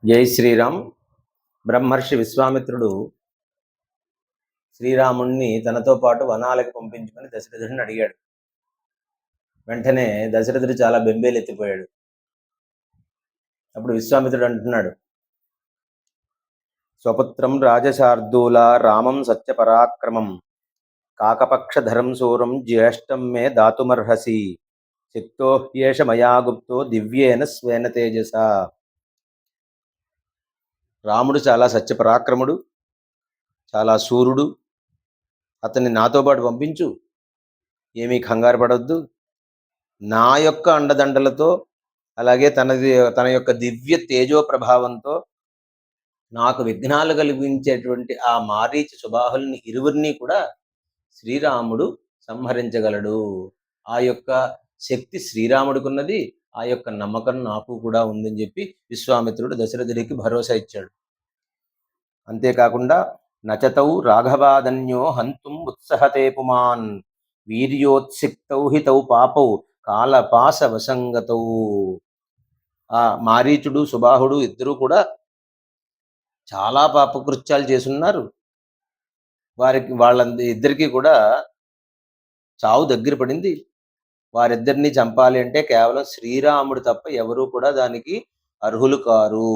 జై శ్రీరామ్. బ్రహ్మర్షి విశ్వామిత్రుడు శ్రీరాముణ్ణి తనతో పాటు వనాలకు పంపించుకొని దశరథుడిని అడిగాడు. వెంటనే దశరథుడు చాలా బెంబేలెత్తిపోయాడు. అప్పుడు విశ్వామిత్రుడు అంటున్నాడు, స్వపుత్రం రాజశార్దూల రామం సత్యపరాక్రమం కాకపక్షధరం శూరం జ్యేష్టం మే దాతుమర్హసి శక్తో హ్యేష మయా గుప్తో దివ్యేన స్వేన తేజస. రాముడు చాలా సత్యపరాక్రముడు, చాలా శూరుడు. అతన్ని నాతో పాటు పంపించు, ఏమీ కంగారు పడొద్దు. నా యొక్క అండదండలతో, అలాగే తన యొక్క దివ్య తేజో ప్రభావంతో నాకు విఘ్నాలు కలిగించేటువంటి ఆ మారీచి సుబాహుల్ని ఇరువురిని కూడా శ్రీరాముడు సంహరించగలడు. ఆ యొక్క శక్తి శ్రీరాముడికున్నది, ఆ యొక్క నమ్మకం నాకు కూడా ఉందని చెప్పి విశ్వామిత్రుడు దశరథుడికి భరోసా ఇచ్చాడు. అంతేకాకుండా నచతౌ రాఘవాదన్యో హంతుం ఉత్సహతే పుమాన్ వీర్యోత్సిక్తౌ హితౌ పాపౌ కాలపాస వసంగతౌ. ఆ మారీచుడు సుబాహుడు ఇద్దరూ కూడా చాలా పాపకృత్యాలు చేసున్నారు. ఇద్దరికీ కూడా చావు దగ్గర పడింది. వారిద్దరిని చంపాలి అంటే కేవలం శ్రీరాముడు తప్ప ఎవరూ కూడా దానికి అర్హులు కారు.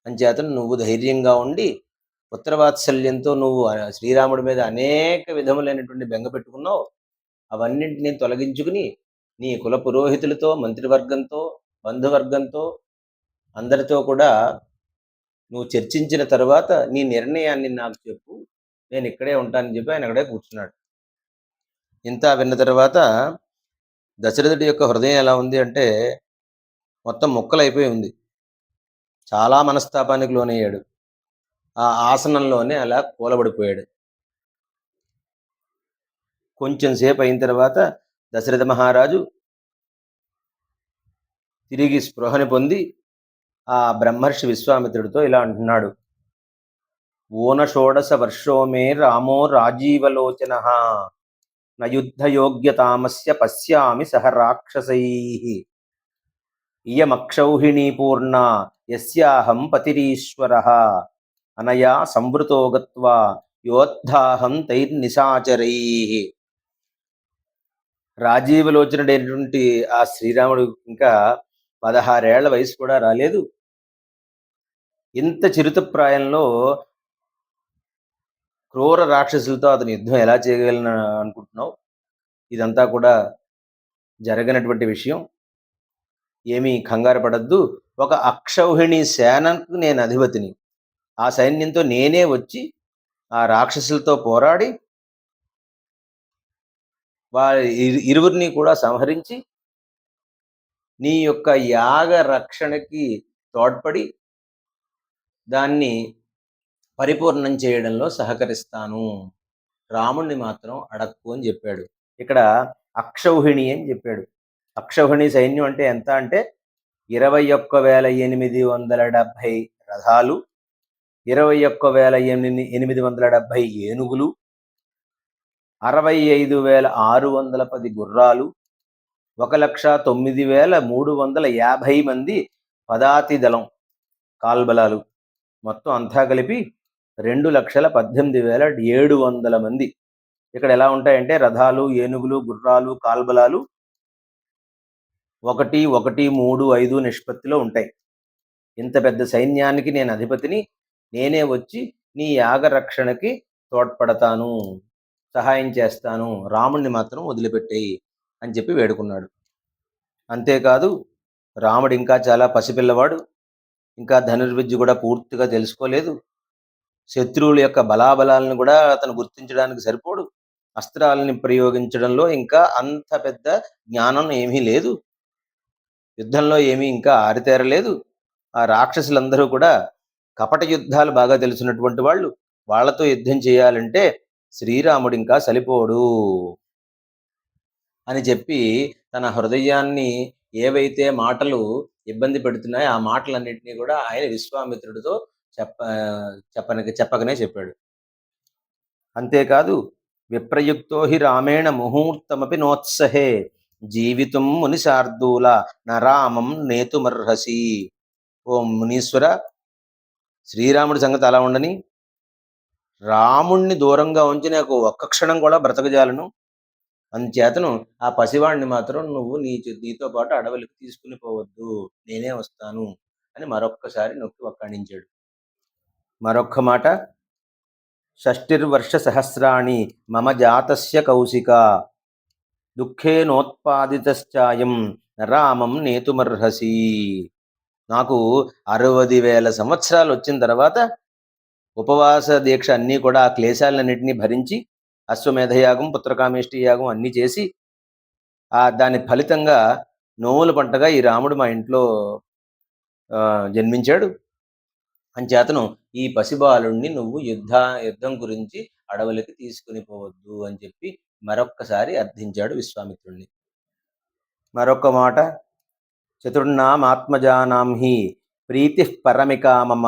అంచేత నువ్వు ధైర్యంగా ఉండి పుత్రవాత్సల్యంతో నువ్వు శ్రీరాముడి మీద అనేక విధములైనటువంటి బెంగ పెట్టుకున్నావు. అవన్నింటినీ తొలగించుకుని నీ కుల పురోహితులతో, మంత్రివర్గంతో, బంధువర్గంతో అందరితో కూడా నువ్వు చర్చించిన తర్వాత నీ నిర్ణయాన్ని నాకు చెప్పు, నేను ఇక్కడే ఉంటానని చెప్పి ఆయన అక్కడే కూర్చున్నాడు. ఇంత విన్న తర్వాత దశరథుడి యొక్క హృదయం ఎలా ఉంది అంటే మొత్తం ముక్కలైపోయి ఉంది. చాలా మనస్తాపానికి లోనయ్యాడు. ఆ ఆసనంలోనే అలా కూలబడిపోయాడు. కొంచెం సేపు అయిన తర్వాత దశరథ మహారాజు తిరిగి స్పృహని పొంది ఆ బ్రహ్మర్షి విశ్వామిత్రుడితో ఇలా అంటున్నాడు, ఓన షోడశ వర్షోమే రామో రాజీవలోచన నయుద్ధయోగ్యతామస్య పశ్యామి సహ రాక్షసై ఇయమక్షౌహిణీ పూర్ణ యస్యాహం పతిరీశ్వర అనయా సంవృతో గత్వా యోద్ధాహం తైర్నిశాచరై. రాజీవలోచనుడైనటువంటి ఆ శ్రీరాముడు ఇంకా 16 ఏళ్ల వయసు కూడా రాలేదు. ఇంత చిరుతప్రాయంలో క్రూర రాక్షసులతో అతను యుద్ధం ఎలా చేయగలను అనుకుంటున్నావు? ఇదంతా కూడా జరగనటువంటి విషయం. ఏమీ కంగారు పడద్దు. ఒక అక్షౌహిణి సేనకు నేను అధిపతిని. ఆ సైన్యంతో నేనే వచ్చి ఆ రాక్షసులతో పోరాడి వారి ఇరువురిని కూడా సంహరించి నీ యొక్క యాగ రక్షణకి తోడ్పడి దాన్ని పరిపూర్ణం చేయడంలో సహకరిస్తాను. రాముణ్ణి మాత్రం అడక్కు అని చెప్పాడు. ఇక్కడ అక్షౌహిణి అని చెప్పాడు. అక్షౌహిణి సైన్యం అంటే ఎంత అంటే 21,870 రథాలు, 21,870 ఏనుగులు, 65,610 గుర్రాలు, 1,09,350 మంది పదాతి దళం కాల్బలాలు, మొత్తం అంతా కలిపి 2,18,700 మంది. ఇక్కడ ఎలా ఉంటాయంటే రథాలు, ఏనుగులు, గుర్రాలు, కాల్బలాలు 1:1:3:5 నిష్పత్తిలో ఉంటాయి. ఇంత పెద్ద సైన్యానికి నేను అధిపతిని, నేనే వచ్చి నీ యాగ రక్షణకి తోడ్పడతాను, సహాయం చేస్తాను, రాముణ్ణి మాత్రం వదిలిపెట్టేయి అని చెప్పి వేడుకున్నాడు. అంతేకాదు రాముడు ఇంకా చాలా పసిపిల్లవాడు, ఇంకా ధనుర్విద్య కూడా పూర్తిగా తెలుసుకోలేదు. శత్రువుల యొక్క బలాబలాలను కూడా అతను గుర్తించడానికి సరిపోడు. అస్త్రాలని ప్రయోగించడంలో ఇంకా అంత పెద్ద జ్ఞానం ఏమీ లేదు. యుద్ధంలో ఏమీ ఇంకా ఆరితేరలేదు. ఆ రాక్షసులందరూ కూడా కపట యుద్ధాలు బాగా తెలిసినటువంటి వాళ్ళు. వాళ్లతో యుద్ధం చేయాలంటే శ్రీరాముడు ఇంకా సరిపోడు అని చెప్పి తన హృదయాన్ని ఏవైతే మాటలు ఇబ్బంది పెడుతున్నాయో ఆ మాటలన్నింటినీ కూడా ఆయన విశ్వామిత్రుడితో చెప్పకనే చెప్పాడు. అంతేకాదు విప్రయుక్తో హి రామేణ ముహూర్తమపి నోత్సహే జీవితం ముని శార్దూల నరామం నేతుమర్హసి. ఓ మునీశ్వర, శ్రీరాముడి సంగతి అలా ఉండని, రాముణ్ణి దూరంగా ఉంచి నాకు ఒక్క క్షణం కూడా బ్రతకజాలను. అందుచేతను ఆ పసివాడిని మాత్రం నువ్వు నీతో పాటు అడవులకు తీసుకుని పోవద్దు, నేనే వస్తాను అని మరొక్కసారి నొక్కి వక్కాణించాడు. మరొక్క మాట, షష్టిర్వర్ష సహస్రాణి మమ జాతస్య కౌశిక దుఃఖేనోత్పాదితశ్చాయం రామం నేతుమర్హసి. నాకు 60,000 సంవత్సరాలు వచ్చిన తర్వాత ఉపవాస దీక్ష అన్నీ కూడా ఆ క్లేశాలన్నింటినీ భరించి అశ్వమేధయాగం, పుత్రకామేష్టి యాగం అన్నీ చేసి దాని ఫలితంగా నోముల పంటగా ఈ రాముడు మా ఇంట్లో జన్మించాడు. అంచేతను ఈ పసిబాలుణ్ణి నువ్వు యుద్ధం గురించి అడవులకి తీసుకుని పోవద్దు అని చెప్పి మరొక్కసారి అర్థించాడు విశ్వామిత్రుణ్ణి. మరొక మాట, చతుర్నామాత్మజానాం హి ప్రీతి పరమికా మమ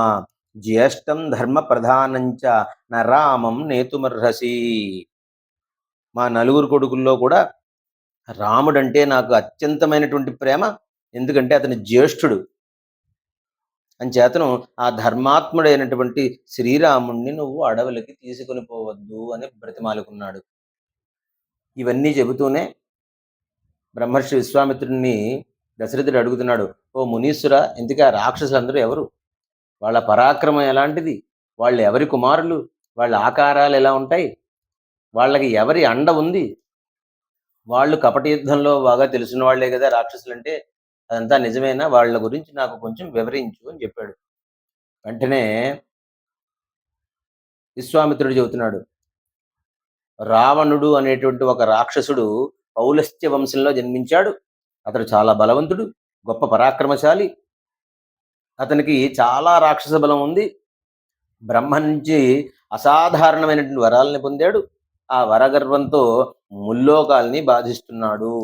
జ్యేష్టం ధర్మ ప్రధానంచ న రామం నేతుమర్హసి. మా నలుగురు కొడుకుల్లో కూడా రాముడంటే నాకు అత్యంతమైనటువంటి ప్రేమ, ఎందుకంటే అతని జ్యేష్ఠుడు. అంచేతను ఆ ధర్మాత్ముడైనటువంటి శ్రీరాముణ్ణి నువ్వు అడవులకి తీసుకొని పోవద్దు అని బ్రతిమాలుకున్నాడు. ఇవన్నీ చెబుతూనే బ్రహ్మర్షి విశ్వామిత్రుడిని దశరథుడు అడుగుతున్నాడు, ఓ మునీశ్వర, ఇంతకీ ఆ రాక్షసులందరూ ఎవరు? వాళ్ళ పరాక్రమం ఎలాంటిది? వాళ్ళు ఎవరి కుమారులు? వాళ్ళ ఆకారాలు ఎలా ఉంటాయి? వాళ్ళకి ఎవరి అండ ఉంది? వాళ్ళు కపట యుద్ధంలో బాగా తెలిసిన వాళ్లే కదా రాక్షసులంటే, అదంతా నిజమేనా? వాళ్ళ గురించి నాకు కొంచెం వివరించు అని చెప్పాడు. వెంటనే విశ్వామిత్రుడు చెబుతున్నాడు, రావణుడు అనేటువంటి ఒక రాక్షసుడు పౌలస్త్య వంశంలో జన్మించాడు. అతడు చాలా బలవంతుడు, గొప్ప పరాక్రమశాలి. అతనికి చాలా రాక్షస బలం ఉంది. బ్రహ్మ నుంచి అసాధారణమైనటువంటి వరాలని పొందాడు. ఆ వరగర్వంతో ముల్లోకాల్ని బాధిస్తున్నాడు.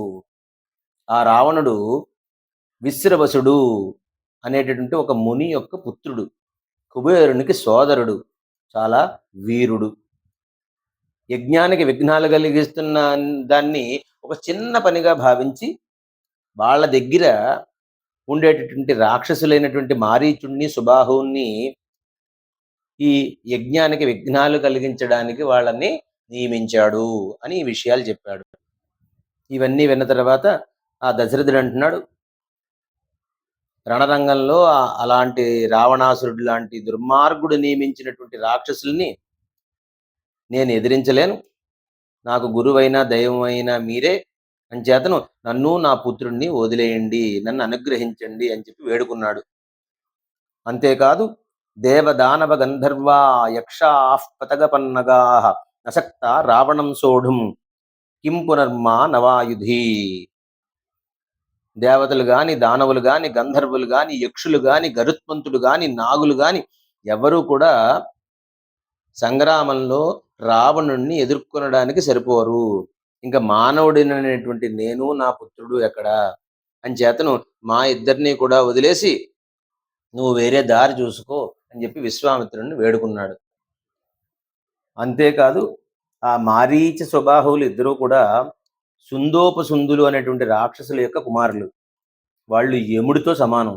ఆ రావణుడు విశ్రవసుడు అనేటటువంటి ఒక ముని యొక్క పుత్రుడు, కుబేరునికి సోదరుడు, చాలా వీరుడు. యజ్ఞానికి విఘ్నాలు కలిగిస్తున్న దాన్ని ఒక చిన్న పనిగా భావించి వాళ్ళ దగ్గర ఉండేటటువంటి రాక్షసులైనటువంటి మారీచుణ్ణి, సుబాహువుని ఈ యజ్ఞానికి విఘ్నాలు కలిగించడానికి వాళ్ళని నియమించాడు అని ఈ విషయాలు చెప్పాడు. ఇవన్నీ విన్న తర్వాత ఆ దశరథుడు అంటున్నాడు, రణరంగంలో అలాంటి రావణాసురుడు లాంటి దుర్మార్గుడు నియమించినటువంటి రాక్షసుల్ని నేను ఎదిరించలేను. నాకు గురువైనా దైవమైనా మీరే, అంచేతను నన్ను నా పుత్రుణ్ణి వదిలేయండి, నన్ను అనుగ్రహించండి అని చెప్పి వేడుకున్నాడు. అంతేకాదు, దేవదానవ గంధర్వా యక్షా పతగపన్నగా నసక్త రావణం సోఢుం కిం పునర్మా నవాయుధి. దేవతలు గాని, దానవులు గాని, గంధర్వులు గాని, యక్షులు గాని, గరుత్మంతుడు గాని, నాగులు గాని ఎవరూ కూడా సంగ్రామంలో రావణుణ్ణి ఎదుర్కొనడానికి సరిపోరు. ఇంకా మానవుడిననేటువంటి నేను, నా పుత్రుడు ఎక్కడా? అని చేతను మా ఇద్దరిని కూడా వదిలేసి నువ్వు వేరే దారి చూసుకో అని చెప్పి విశ్వామిత్రుడిని వేడుకున్నాడు. అంతేకాదు, ఆ మారీచ స్వబాహువులు ఇద్దరూ కూడా సుందోపసుందులు అనేటువంటి రాక్షసుల యొక్క కుమారులు. వాళ్ళు యముడితో సమానం.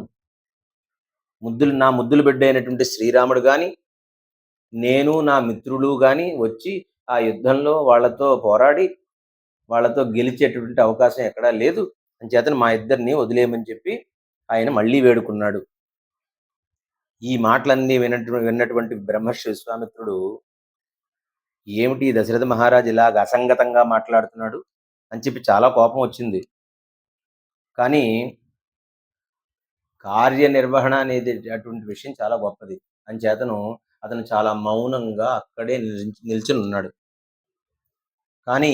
నా ముద్దులు బిడ్డ అయినటువంటి శ్రీరాముడు గాని, నేను నా మిత్రులు గాని వచ్చి ఆ యుద్ధంలో వాళ్ళతో పోరాడి వాళ్ళతో గెలిచేటటువంటి అవకాశం ఎక్కడా లేదు. అంచేతను మా ఇద్దరిని వదిలేయమని చెప్పి ఆయన మళ్ళీ వేడుకున్నాడు. ఈ మాటలన్నీ విన్నటువంటి బ్రహ్మర్షి విశ్వామిత్రుడు, ఏమిటి దశరథ మహారాజు ఇలాగ అసంగతంగా మాట్లాడుతున్నాడు అని చెప్పి చాలా కోపం వచ్చింది. కానీ కార్యనిర్వహణ అనేది అటువంటి విషయం చాలా గొప్పది. అంచేతను అతను చాలా మౌనంగా అక్కడే నిల్చుని ఉన్నాడు. కానీ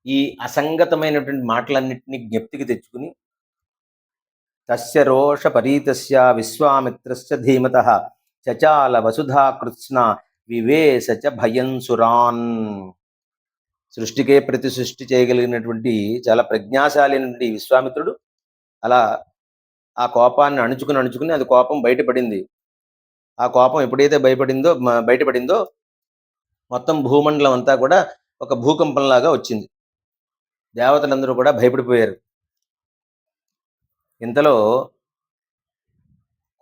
ఈ అసంగతమైనటువంటి మాటలన్నింటినీ జ్ఞప్తికి తెచ్చుకుని, తస్య రోష పరీతస్య విశ్వామిత్రస్య ధీమతః చచాల వసుధా కృత్స్న వివేశ చ భయం సురాన్. సృష్టికే ప్రతి సృష్టి చేయగలిగినటువంటి చాలా ప్రజ్ఞాశాలి నుండి విశ్వామిత్రుడు అలా ఆ కోపాన్ని అణుచుకుని అది కోపం బయటపడింది. ఆ కోపం ఎప్పుడైతే బయటపడిందో మొత్తం భూమండలం అంతా కూడా ఒక భూకంపంలాగా వచ్చింది. దేవతలందరూ కూడా భయపడిపోయారు. ఇంతలో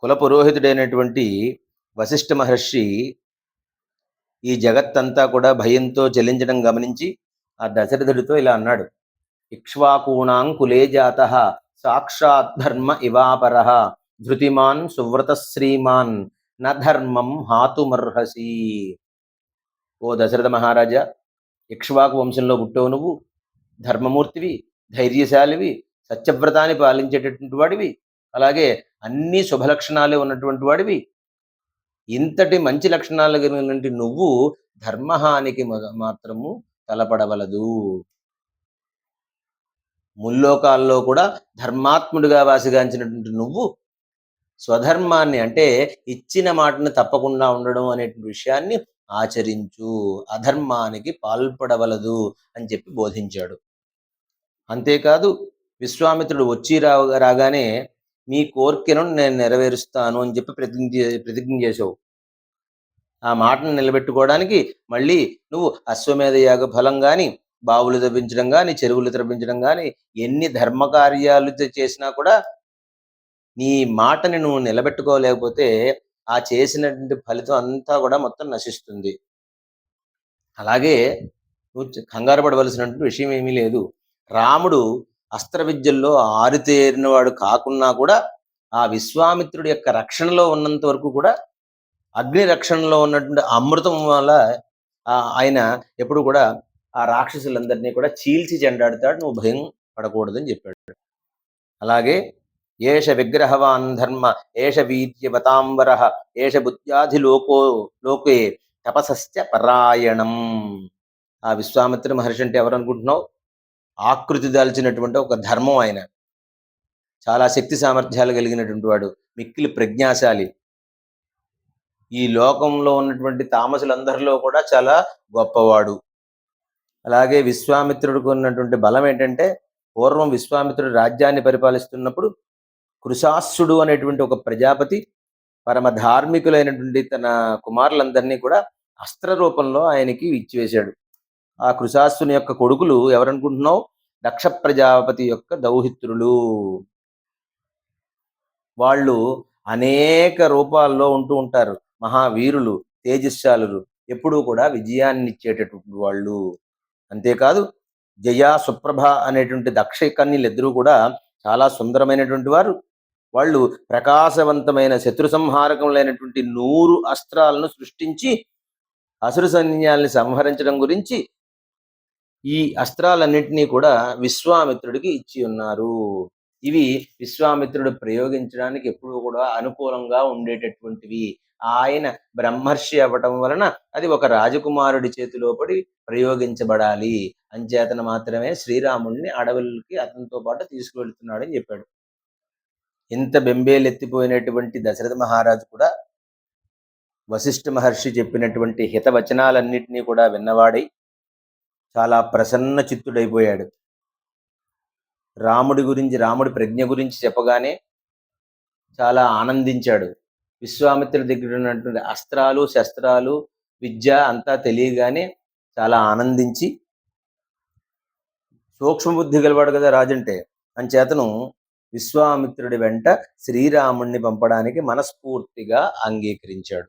కుల పురోహితుడైనటువంటి వశిష్ఠ మహర్షి ఈ జగత్తంతా కూడా భయంతో చలించడం గమనించి ఆ దశరథుడితో ఇలా అన్నాడు. ఇక్ష్వాకూణాం కులే జాతః సాక్షాత్ ధర్మ ఇవాపరః ధృతిమాన్ సువ్రత శ్రీమాన్ నధర్మం హాతుమర్హసి. ఓ దశరథ మహారాజా, ఇక్ష్వాకు వంశంలో పుట్టావు నువ్వు. ధర్మమూర్తివి, ధైర్యశాలివి, సత్యవ్రతాన్ని పాలించేటటువంటి వాడివి, అలాగే అన్ని శుభలక్షణాలు ఉన్నటువంటి వాడివి. ఇంతటి మంచి లక్షణాలు కలిగినటువంటి నువ్వు ధర్మహానికి మాత్రము తలపడవలదు. ముల్లోకాల్లో కూడా ధర్మాత్ముడిగా వాసిగాంచినటువంటి నువ్వు స్వధర్మాన్ని, అంటే ఇచ్చిన మాటను తప్పకుండా ఉండడం అనే విషయాన్ని ఆచరించు, అధర్మానికి పాల్పడవలదు అని చెప్పి బోధించాడు. అంతేకాదు, విశ్వామిత్రుడు వచ్చి రాగానే మీ కోరికను నేను నెరవేరుస్తాను అని చెప్పి ప్రతిజ్ఞ చేసావు. ఆ మాటను నిలబెట్టుకోవడానికి మళ్ళీ నువ్వు అశ్వమేధ యాగ ఫలం కానీ, బావులు తవ్వించడం కానీ, చెరువులు తవ్వించడం కానీ, ఎన్ని ధర్మకార్యాలు చేసినా కూడా నీ మాటని నువ్వు నిలబెట్టుకోలేకపోతే ఆ చేసినటువంటి ఫలితం అంతా కూడా మొత్తం నశిస్తుంది. అలాగే నువ్వు కంగారు పడవలసినటువంటి విషయం ఏమీ లేదు. రాముడు అస్త్ర విద్యల్లో ఆరితేరినవాడు కాకున్నా కూడా ఆ విశ్వామిత్రుడి యొక్క రక్షణలో ఉన్నంత వరకు కూడా, అగ్ని రక్షణలో ఉన్నటువంటి అమృతం వల్ల ఆయన ఎప్పుడు కూడా ఆ రాక్షసులందరినీ కూడా చీల్చి చెండాడుతాడు. నువ్వు భయం పడకూడదని చెప్పాడు. అలాగే ఏష విగ్రహవాన్ ధర్మ ఏష వీర్యవతాంబర ఏష బుద్ధ్యాధి లోకే తపసశ్చ పరాయణం. ఆ విశ్వామిత్ర మహర్షి అంటే ఎవరు అనుకుంటున్నావు? ఆకృతి దాల్చినటువంటి ఒక ధర్మం. ఆయన చాలా శక్తి సామర్థ్యాలు కలిగినటువంటి వాడు, మిక్కిలి ప్రజ్ఞాశాలి. ఈ లోకంలో ఉన్నటువంటి తామసులందరిలో కూడా చాలా గొప్పవాడు. అలాగే విశ్వామిత్రుడికి ఉన్నటువంటి బలం ఏంటంటే, పూర్వం విశ్వామిత్రుడు రాజ్యాన్ని పరిపాలిస్తున్నప్పుడు కృశాస్సుడు అనేటువంటి ఒక ప్రజాపతి పరమ ధార్మికులైనటువంటి తన కుమారులందరినీ కూడా అస్త్ర రూపంలో ఆయనకి ఇచ్చివేశాడు. ఆ కృశాస్సుని యొక్క కొడుకులు ఎవరనుకుంటున్నావు? దక్ష ప్రజాపతి యొక్క దౌహిత్రులు. వాళ్ళు అనేక రూపాల్లో ఉంటూ ఉంటారు. మహావీరులు, తేజస్శాలులు, ఎప్పుడూ కూడా విజయాన్ని ఇచ్చేటటువంటి వాళ్ళు. అంతేకాదు, జయ, సుప్రభ అనేటువంటి దక్ష కన్యలిద్దరూ కూడా చాలా సుందరమైనటువంటి వారు. వాళ్ళు ప్రకాశవంతమైన శత్రు సంహారకములైనటువంటి 100 అస్త్రాలను సృష్టించి అసురు సైన్యాల్ని సంహరించడం గురించి ఈ అస్త్రాలన్నింటినీ కూడా విశ్వామిత్రుడికి ఇచ్చి ఉన్నారు. ఇవి విశ్వామిత్రుడు ప్రయోగించడానికి ఎప్పుడూ కూడా అనుకూలంగా ఉండేటటువంటివి. ఆయన బ్రహ్మర్షి అవ్వటం వలన అది ఒక రాజకుమారుడి చేతిలో పడి ప్రయోగించబడాలి. అంచేతన మాత్రమే శ్రీరాముడిని అడవులకి అతనితో పాటు తీసుకువెళ్తున్నాడని చెప్పాడు. ఇంత బెంబేలెత్తిపోయినటువంటి దశరథ మహారాజు కూడా వశిష్ఠ మహర్షి చెప్పినటువంటి హితవచనాలన్నింటినీ కూడా విన్నవాడై చాలా ప్రసన్న చిత్తుడైపోయాడు. రాముడి ప్రజ్ఞ గురించి చెప్పగానే చాలా ఆనందించాడు. విశ్వామిత్రుడి దగ్గర ఉన్నటువంటి అస్త్రాలు, శస్త్రాలు, విద్య అంతా తెలియగానే చాలా ఆనందించి, సూక్ష్మబుద్ధి గలవాడు కదా రాజంటే, అంచేతను విశ్వామిత్రుడి వెంట శ్రీరాముణ్ణి పంపడానికి మనస్ఫూర్తిగా అంగీకరించాడు.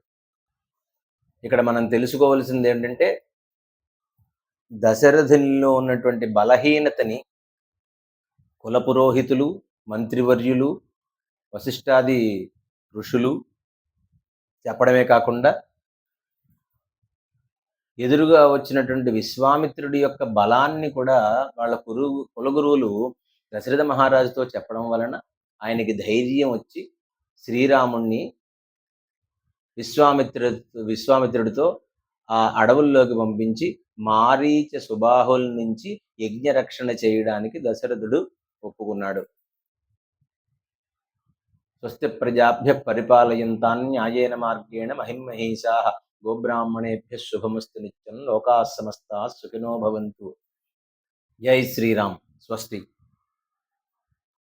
ఇక్కడ మనం తెలుసుకోవాల్సింది ఏంటంటే, దశరథునిలో ఉన్నటువంటి బలహీనతని కుల పురోహితులు, మంత్రివర్యులు, వశిష్ఠాది ఋషులు చెప్పడమే కాకుండా, ఎదురుగా వచ్చినటువంటి విశ్వామిత్రుడి యొక్క బలాన్ని కూడా వాళ్ళ కులగురువులు దశరథ మహారాజుతో చెప్పడం వలన ఆయనకి ధైర్యం వచ్చి శ్రీరాముణ్ణి విశ్వామిత్రుడితో ఆ అడవుల్లోకి పంపించి మారీచ సుబాహుల నుంచి యజ్ఞరక్షణ చేయడానికి దశరథుడు ఒప్పుకున్నాడు. స్వస్తి ప్రజాభ్య పరిపాలయంతాన్ న్యాయేన మార్గేణ మహిమహేషాః గోబ్రాహ్మణేభ్య శుభమస్తు నిత్యం లోకాః సమస్తాః సుఖినో భవంతు. జై శ్రీరామ్. స్వస్తి.